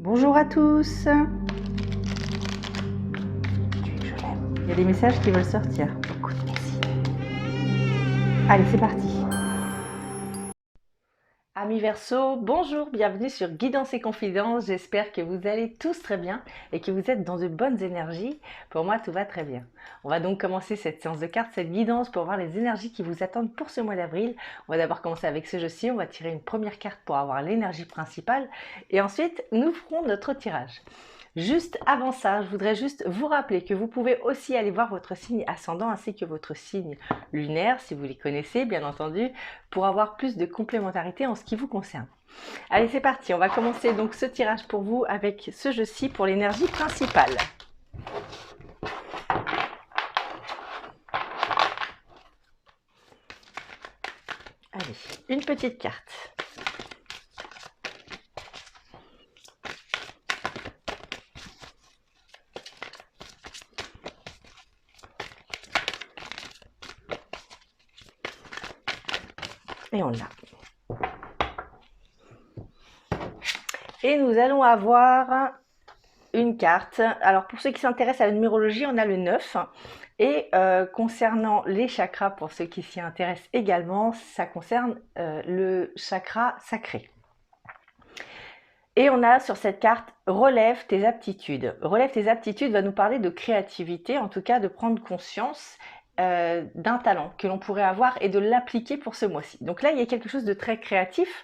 Bonjour à tous. Il y a des messages qui veulent sortir. Écoute, merci. Allez, c'est parti. Amis Verseau, bonjour, bienvenue sur Guidance et Confidence. J'espère que vous allez tous très bien et que vous êtes dans de bonnes énergies. Pour moi, tout va très bien. On va donc commencer cette séance de cartes, cette guidance pour voir les énergies qui vous attendent pour ce mois d'avril. On va d'abord commencer avec ce jeu-ci. On va tirer une première carte pour avoir l'énergie principale et ensuite, nous ferons notre tirage. Juste avant ça, je voudrais juste vous rappeler que vous pouvez aussi aller voir votre signe ascendant ainsi que votre signe lunaire, si vous les connaissez bien entendu, pour avoir plus de complémentarité en ce qui vous concerne. Allez, c'est parti, on va commencer donc ce tirage pour vous avec ce jeu-ci pour l'énergie principale. Allez, une petite carte. Et on l'a. Et nous allons avoir une carte. Alors pour ceux qui s'intéressent à la numérologie, on a le 9. Et concernant les chakras, pour ceux qui s'y intéressent également, ça concerne le chakra sacré. Et on a sur cette carte « Relève tes aptitudes ». Relève tes aptitudes va nous parler de créativité, en tout cas de prendre conscience d'un talent que l'on pourrait avoir et de l'appliquer pour ce mois-ci. Donc là, il y a quelque chose de très créatif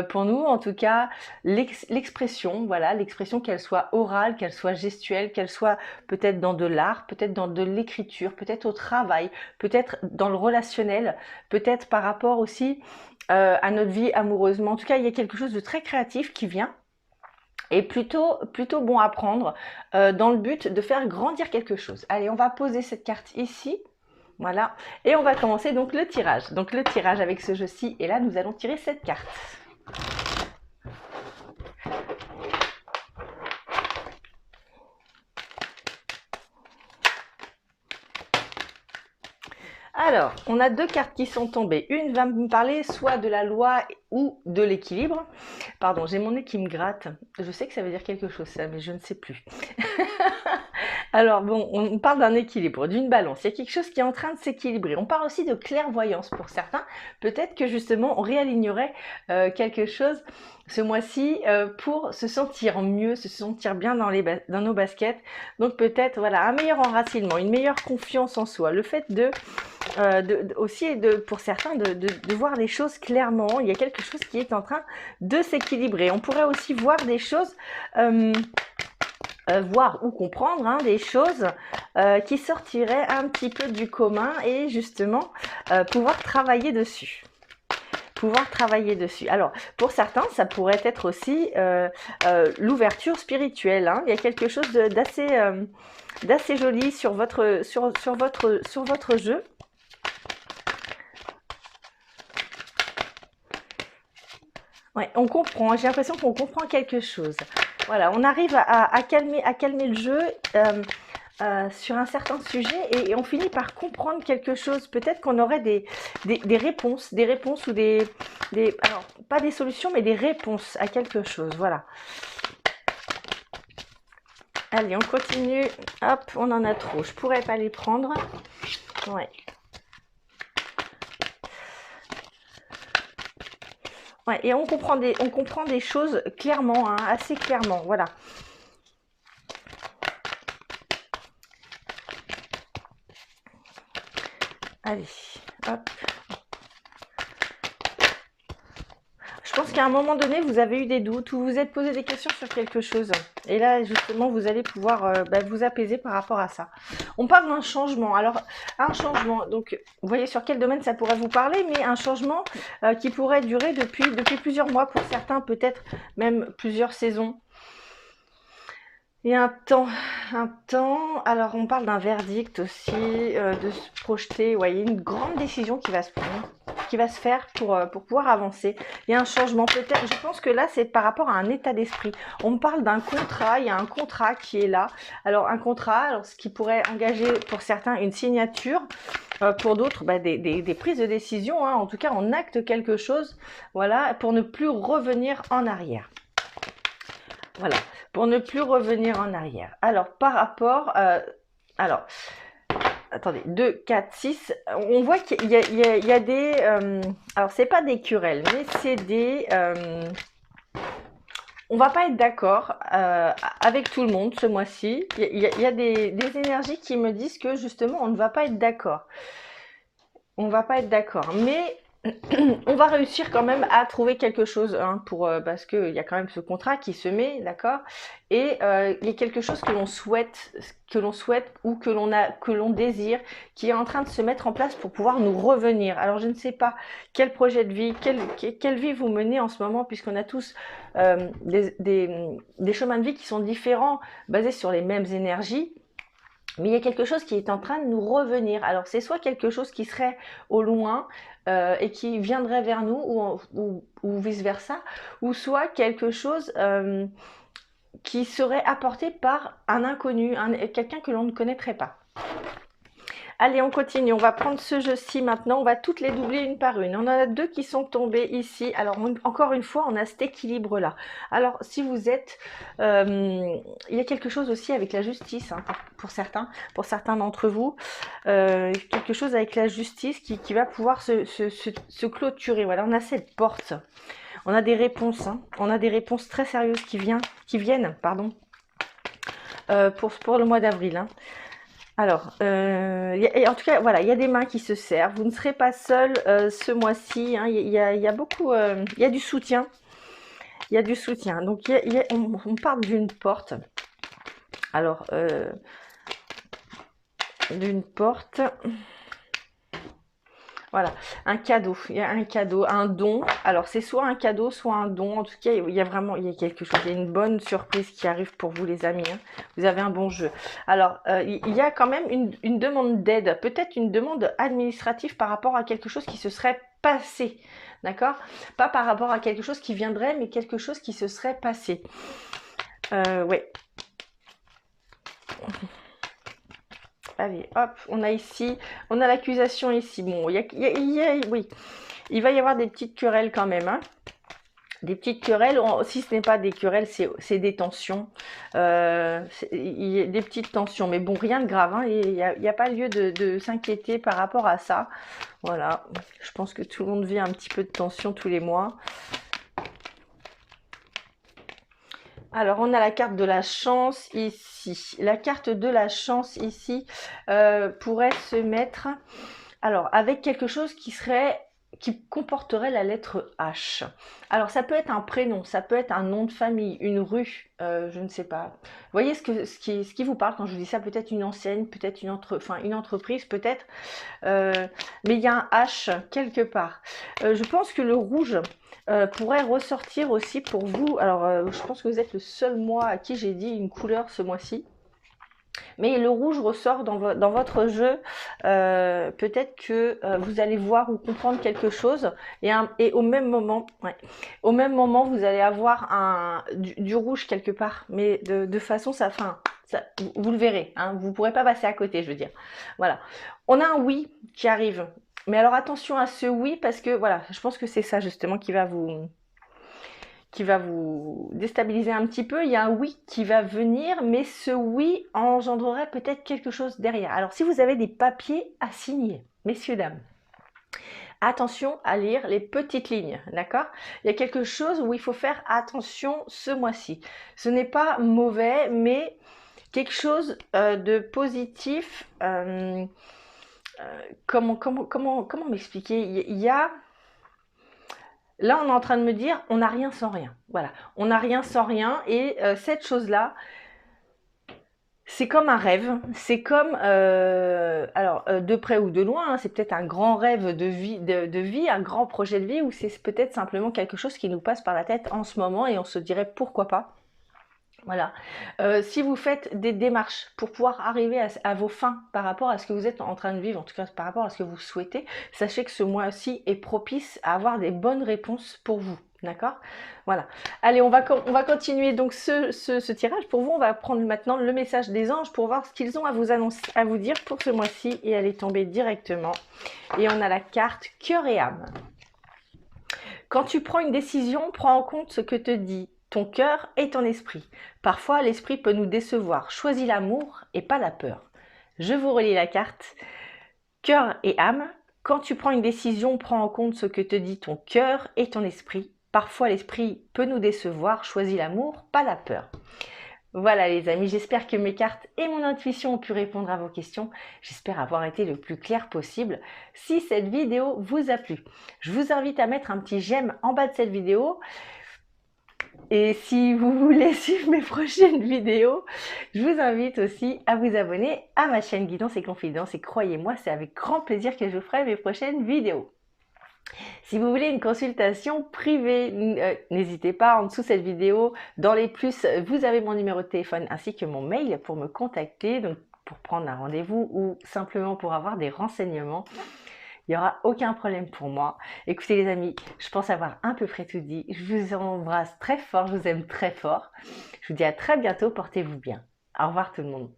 pour nous, en tout cas l'expression, voilà, l'expression qu'elle soit orale, qu'elle soit gestuelle, qu'elle soit peut-être dans de l'art, peut-être dans de l'écriture, peut-être au travail, peut-être dans le relationnel, peut-être par rapport aussi à notre vie amoureusement. En tout cas, il y a quelque chose de très créatif qui vient. Et plutôt bon à prendre dans le but de faire grandir quelque chose. Allez, on va poser cette carte ici. Voilà. Et on va commencer donc le tirage. Donc le tirage avec ce jeu-ci. Et là, nous allons tirer cette carte. Alors, on a deux cartes qui sont tombées. Une va me parler soit de la loi ou de l'équilibre. Pardon, j'ai mon nez qui me gratte. Je sais que ça veut dire quelque chose ça, mais je ne sais plus. Alors bon, on parle d'un équilibre, d'une balance. Il y a quelque chose qui est en train de s'équilibrer. On parle aussi de clairvoyance pour certains. Peut-être que justement, on réalignerait quelque chose ce mois-ci pour se sentir mieux, se sentir bien dans nos baskets. Donc peut-être, voilà, un meilleur enracinement, une meilleure confiance en soi. Le fait aussi pour certains de voir les choses clairement. Il y a quelque chose qui est en train de s'équilibrer. On pourrait aussi voir des choses... voir ou comprendre des choses qui sortiraient un petit peu du commun et justement pouvoir travailler dessus. Alors, pour certains, ça pourrait être aussi l'ouverture spirituelle. Il y a quelque chose d'assez joli sur votre jeu. Ouais, on comprend. J'ai l'impression qu'on comprend quelque chose. Voilà, on arrive à calmer le jeu sur un certain sujet et on finit par comprendre quelque chose. Peut-être qu'on aurait des réponses ou alors pas des solutions, mais des réponses à quelque chose. Voilà. Allez, on continue. Hop, on en a trop. Je pourrais pas les prendre. Ouais. Ouais, et on comprend des choses clairement, assez clairement, voilà. Allez, hop. Je pense qu'à un moment donné, vous avez eu des doutes ou vous vous êtes posé des questions sur quelque chose. Et là, justement, vous allez pouvoir vous apaiser par rapport à ça. On parle d'un changement. Alors, un changement, donc, vous voyez sur quel domaine ça pourrait vous parler, mais un changement qui pourrait durer depuis plusieurs mois, pour certains, peut-être même plusieurs saisons. Il y a un temps, alors on parle d'un verdict aussi, de se projeter, ouais, il y a une grande décision qui va se prendre, qui va se faire pour pouvoir avancer. Il y a un changement, peut-être, je pense que là c'est par rapport à un état d'esprit. On me parle d'un contrat, il y a un contrat qui est là. Alors un contrat, alors ce qui pourrait engager pour certains une signature, pour d'autres des prises de décision, en tout cas on acte quelque chose, voilà, pour ne plus revenir en arrière. Voilà, pour ne plus revenir en arrière. Alors, par rapport... alors, attendez, 2, 4, 6. On voit qu'il y a des... alors, c'est pas des querelles, mais c'est des... on va pas être d'accord avec tout le monde ce mois-ci. Il y a des énergies qui me disent que justement, on ne va pas être d'accord. On va pas être d'accord. Mais on va réussir quand même à trouver quelque chose hein, parce qu'il y a quand même ce contrat qui se met, d'accord. Et il y a quelque chose que l'on souhaite ou que l'on désire, qui est en train de se mettre en place pour pouvoir nous revenir. Alors je ne sais pas quel projet de vie, quelle vie vous menez en ce moment, puisqu'on a tous des chemins de vie qui sont différents, basés sur les mêmes énergies. Mais il y a quelque chose qui est en train de nous revenir. Alors c'est soit quelque chose qui serait au loin et qui viendrait vers nous ou vice-versa, ou soit quelque chose qui serait apporté par un inconnu, quelqu'un que l'on ne connaîtrait pas. Allez, on continue. On va prendre ce jeu-ci maintenant. On va toutes les doubler une par une. On en a 2 qui sont tombées ici. Alors, encore une fois, on a cet équilibre-là. Alors, si vous êtes... il y a quelque chose aussi avec la justice, hein, pour certains d'entre vous. Quelque chose avec la justice qui va pouvoir se clôturer. Voilà, on a cette porte. On a des réponses. Hein. On a des réponses très sérieuses qui viennent, pardon, pour le mois d'avril. Hein. Alors, en tout cas, voilà, il y a des mains qui se serrent. Vous ne serez pas seul ce mois-ci. Hein, il y a beaucoup, il y a du soutien. Il y a du soutien. Donc, on parle d'une porte. Alors, d'une porte. Voilà, un cadeau. Il y a un cadeau, un don. Alors, c'est soit un cadeau, soit un don. En tout cas, il y a quelque chose. Il y a une bonne surprise qui arrive pour vous, les amis. Hein. Vous avez un bon jeu. Alors, il y a quand même une demande d'aide. Peut-être une demande administrative par rapport à quelque chose qui se serait passé. D'accord? Pas par rapport à quelque chose qui viendrait, mais quelque chose qui se serait passé. Ouais. Allez, hop, on a ici, on a l'accusation ici. Bon, oui, il va y avoir des petites querelles quand même. Hein. Des petites querelles, si ce n'est pas des querelles, c'est des tensions. Il y a des petites tensions, mais bon, rien de grave. Hein. Il n'y a pas lieu de s'inquiéter par rapport à ça. Voilà, je pense que tout le monde vit un petit peu de tension tous les mois. Alors, on a la carte de la chance ici. La carte de la chance ici pourrait se mettre alors avec quelque chose qui comporterait la lettre H. Alors, ça peut être un prénom, ça peut être un nom de famille, une rue, je ne sais pas. Vous voyez ce qui vous parle quand je vous dis ça? Peut-être une enseigne, peut-être une entreprise, peut-être. Mais il y a un H quelque part. Je pense que le rouge... pourrait ressortir aussi pour vous. Alors, je pense que vous êtes le seul mois à qui j'ai dit une couleur ce mois-ci. Mais le rouge ressort dans votre jeu. Peut-être que vous allez voir ou comprendre quelque chose. Et au même moment, vous allez avoir du rouge quelque part. Mais de façon, vous le verrez. Hein, vous ne pourrez pas passer à côté, je veux dire. Voilà. On a un oui qui arrive. Mais alors attention à ce oui, parce que voilà, je pense que c'est ça justement qui va vous déstabiliser un petit peu. Il y a un oui qui va venir, mais ce oui engendrerait peut-être quelque chose derrière. Alors si vous avez des papiers à signer, messieurs, dames, attention à lire les petites lignes, d'accord? Il y a quelque chose où il faut faire attention ce mois-ci. Ce n'est pas mauvais, mais quelque chose de positif. Comment m'expliquer? Il y a... Là, on est en train de me dire, on n'a rien sans rien. Voilà, on n'a rien sans rien. Et cette chose-là, c'est comme un rêve. C'est comme, de près ou de loin, hein, c'est peut-être un grand rêve de vie, un grand projet de vie, ou c'est peut-être simplement quelque chose qui nous passe par la tête en ce moment et on se dirait pourquoi pas. Voilà. Si vous faites des démarches pour pouvoir arriver à vos fins par rapport à ce que vous êtes en train de vivre, en tout cas par rapport à ce que vous souhaitez, sachez que ce mois-ci est propice à avoir des bonnes réponses pour vous. D'accord? Voilà. Allez, on va continuer donc ce tirage. Pour vous, on va prendre maintenant le message des anges pour voir ce qu'ils ont à vous annoncer, à vous dire pour ce mois-ci. Et elle est tombée directement. Et on a la carte cœur et âme. Quand tu prends une décision, prends en compte ce que te dit ton cœur et ton esprit. Parfois, l'esprit peut nous décevoir. Choisis l'amour et pas la peur. Je vous relis la carte. Cœur et âme. Quand tu prends une décision, prends en compte ce que te dit ton cœur et ton esprit. Parfois, l'esprit peut nous décevoir. Choisis l'amour, pas la peur. Voilà les amis, j'espère que mes cartes et mon intuition ont pu répondre à vos questions. J'espère avoir été le plus clair possible. Si cette vidéo vous a plu, je vous invite à mettre un petit j'aime en bas de cette vidéo. Et si vous voulez suivre mes prochaines vidéos, je vous invite aussi à vous abonner à ma chaîne Guidance et Confidence. Et croyez-moi, c'est avec grand plaisir que je ferai mes prochaines vidéos. Si vous voulez une consultation privée, n'hésitez pas, en dessous de cette vidéo, dans les plus, vous avez mon numéro de téléphone ainsi que mon mail pour me contacter, donc pour prendre un rendez-vous ou simplement pour avoir des renseignements. Il n'y aura aucun problème pour moi. Écoutez les amis, je pense avoir à peu près tout dit. Je vous embrasse très fort, je vous aime très fort. Je vous dis à très bientôt, portez-vous bien. Au revoir tout le monde.